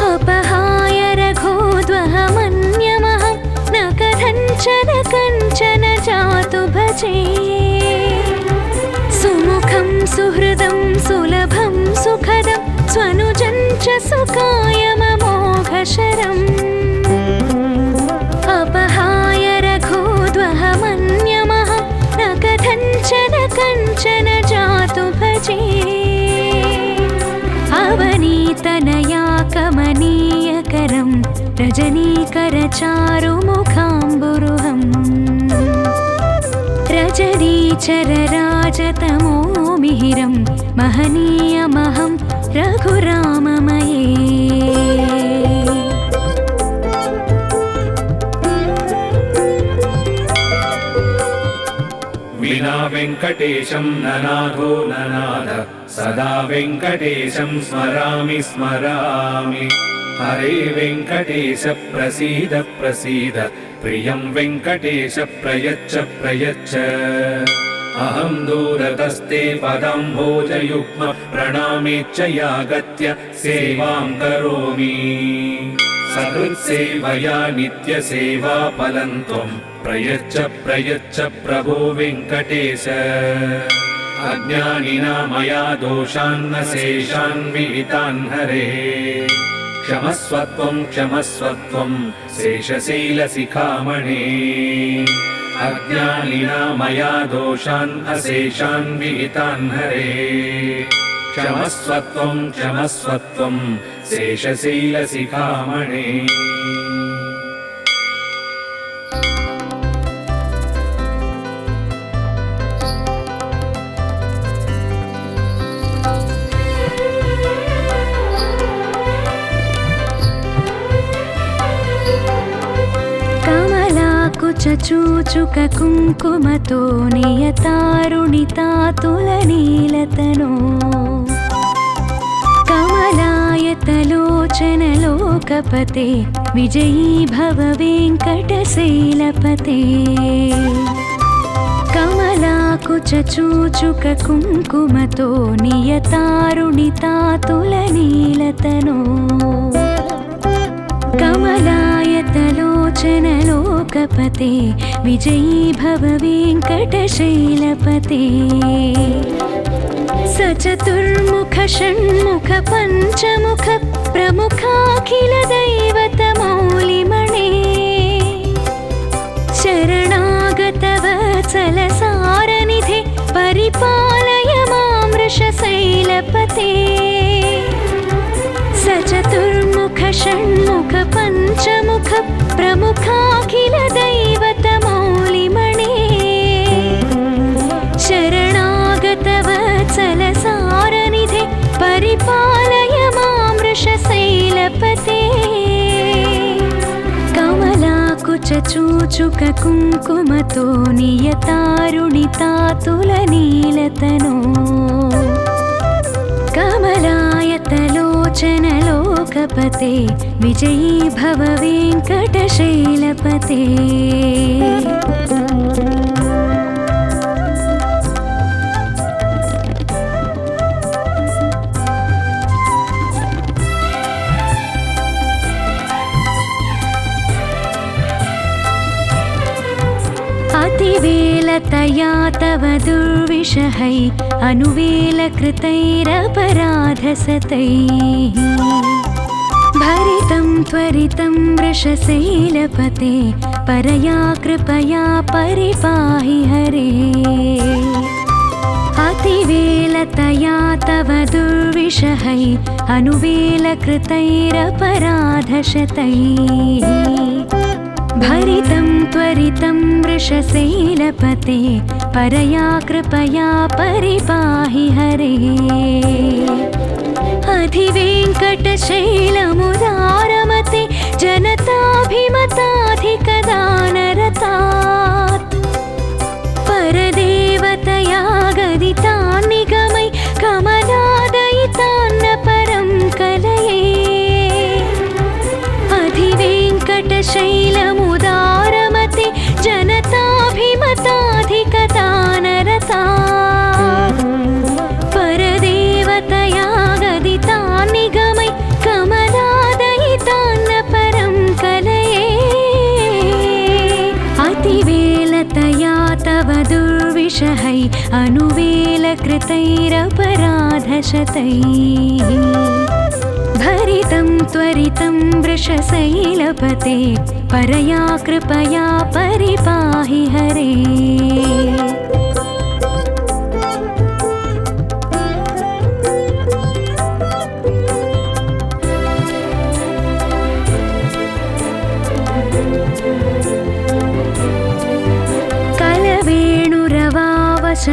अपहाय रघोद्वहमन्यमहं न कथञ्चन कञ्चन जातु भजे सुमुखं सुहृदं सुलभं सुखदं स्वनुजञ्च सुकायममोघशरम् अपहाय रघोद्वहमन्यमहं न कथञ्चन कञ्चन जातु भजे अवनीतनया कमनीयकरं रजनीकरचारुमुखाम्बुरुहम् रजनीचरराजतमोमिहिरं महनीयमहं रघुराममये विना वेङ्कटेशं ननाथो ननाथ सदा वेङ्कटेशं स्मरामि स्मरामि हरे वेङ्कटेश प्रसीद प्रसीद प्रियं वेङ्कटेश प्रयच्छ प्रयच्छ अहं दूरतस्ते पदाम्भोजयुग्म प्रणामेच्च यागत्य सेवां करोमि सकृत्सेवया नित्यसेवाफलं त्वं प्रयच्छ प्रयच्छ प्रभो वेङ्कटेश अज्ञानिना मया दोषान्न शेषान् विहितान् हरे क्षमस्वत्वं क्षमस्वत्वं शेषशैलशिखामणे अज्ञानिना मया दोषान् अशेषान् विहितान् हरे क्षमस्वत्वं क्षमस्वत्वं शेषशैलशिखामणे चूचुक कुङ्कुमतो नियतारुणितातुलनीलतनो कमलायतलोचनलोकपते विजयी भव वेङ्कटशैलपते कमलाकुचूचुक कुङ्कुमतो नियतारुणितातुलनीलतनो कमलायतलोचनलोकपते विजयी भव वेङ्कटशैलपते सचतुर्मुख षण्मुख पञ्चमुख प्रमुखाखिल दैवतमौलिमणे शरणागतवत्सलसारनिधे परिपालय मां वृषशैलपते सचतुर्मुख षण्मुख पञ्चमुख प्रमुखाखिल दैवतमौलिमणे शरणागतवत्सलसारनिधे परिपालय मां वृषशैलपते कमलाकुचूचुक कुङ्कुमतो नियतारुणितातुलनीलतनो कमलायतलोचनलोकपते विजयी भव वेङ्कटशैलपते अतिवेलतया तव दुर्विषहै अनुवेलकृतैरपराधसतैः भरितं त्वरितं वृषशैलपते परया कृपया परिपाहि हरे अतिवेलतया तव दुर्विषहै अनुवेलकृतैरपराधशतैः भरितं त्वरितं वृषशैलपते परया कृपया परिपाहि हरे अधिवेङ्कटशैलमुदारमते जनताभिमताधिकदानरतात् परदेवतया गदितान् निगमै कमलादयितान्न परं कलये अधिवेङ्कटशैलमुदारमते जनताभिमताधिकदानरतात् शतैर्शतशः अनुवेलकृतैरपराधशतैः भरितं त्वरितं वृषशैलपते परया कृपया परिपाहि हरे।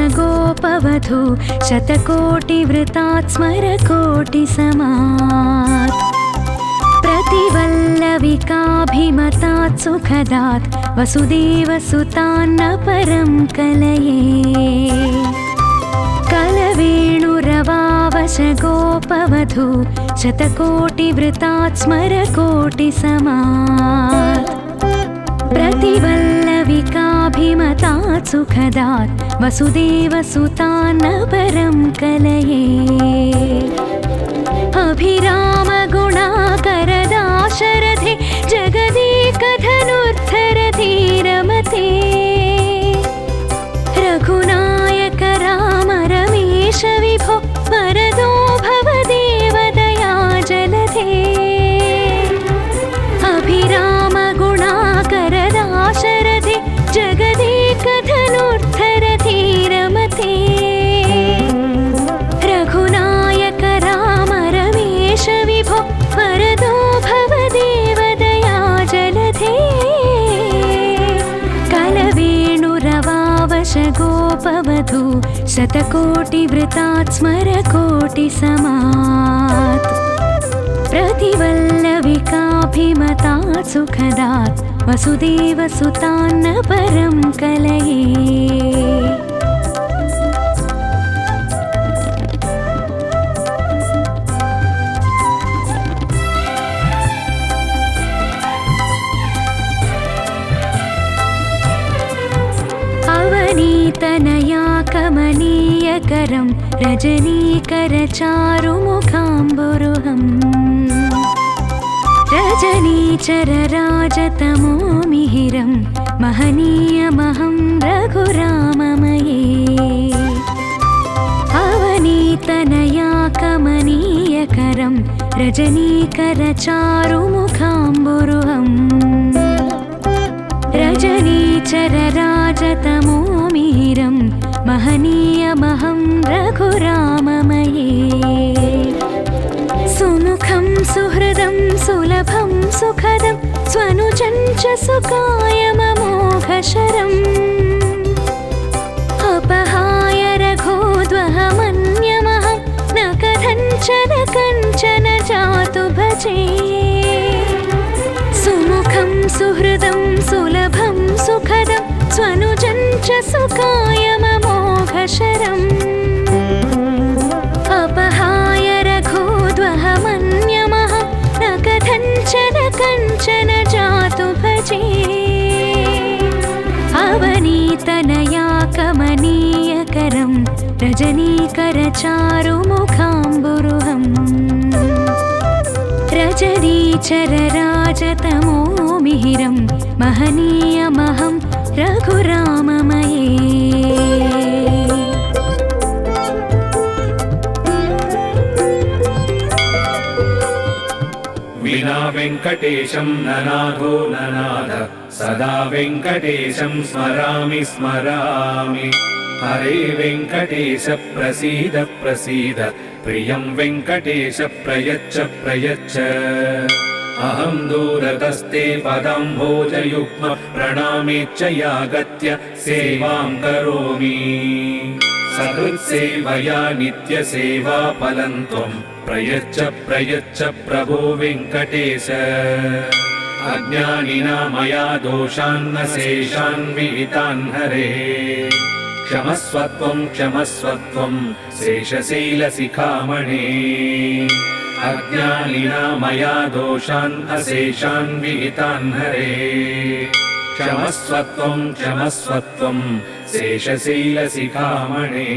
गोपवधू शतकोटिवृतात् स्मरकोटिसमात् प्रतिवल्लविकाभिमतात् सुखदात् वसुदेवसुतान्न परं कलये। कलवेणुरवावशगोपवधू शतकोटिवृतात् स्मरकोटिसमात् प्रतिवल्लविकाभिमतात् सुखदात् वसुदेवसुतान्न परं कलये। अभिरामगुणाकरदाशरथे जगदेकधनुर्धरधीरमते रघुनायक राम रमेश विभो वरदो भवदेव दया जलधे। अभिरामगुणाकरदाशरथे जगदेकधनुर्धरधीरमते रघुनायक राम रमेश विभो वरदो भवदेव दया जलधे। कलवेणुरवावशगोपवधू शतकोटिवृतात् स्मरकोटिसमात् प्रतिवल्लविकाभिमतात् सुखदात् वसुदेवसुतान्न परं कलये। अवनीतनया कमनीयकरं रजनीकरचारुमुखाम्बुरुहम् रजनीचरराजतमो मिहिरं महनीयमहं रघुराममये। अवनीतनया कमनीयकरं रजनीकरचारुमुखाम्बुरुहम् रजनीचरराजतमो मिहिरं महनीयमहं रघुराममये। सुमुखं सुहृदं सुलभं सुखदं स्वनुजं च सुकायममोघशरम् अपहाय रघोद्वहमन्यमहं न कथञ्चन कञ्चन जातु भजे। सुमुखं सुहृदं सुलभं सुखदं स्वनुजं च सुकायममोघशरम् अपहाय रघोद्वहमन्यमहं न कथञ्चन कञ्चन जातु भजे। अवनीतनया कमनीयकरं रजनीकरचारुमुखाम्बुरुहम् रजनीचरराजतमो मिहिरं महनीयमहं रघुराममये। विना वेङ्कटेशं ननाथो ननाथ सदा वेङ्कटेशं स्मरामि स्मरामि। हरे वेङ्कटेश प्रसीद प्रसीद प्रियं वेङ्कटेश प्रयच्छ प्रयच्छ। अहं दूरतस्ते पदाम्भोजयुग्म प्रणामेच्च यागत्य सेवां करोमि। सकृत्सेवया नित्यसेवाफलं त्वं प्रयच्छ प्रयच्छ प्रभो वेङ्कटेश। अज्ञानिना मया दोषान्न शेषान् विहितान् हरे। क्षमस्वत्वं क्षमस्वत्वं शेषशैलशिखामणे। अज्ञानिना मया दोषान् अशेषान् विहितान् हरे। क्षमस्वत्वं क्षमस्वत्वं शेषशैलशिखामणे।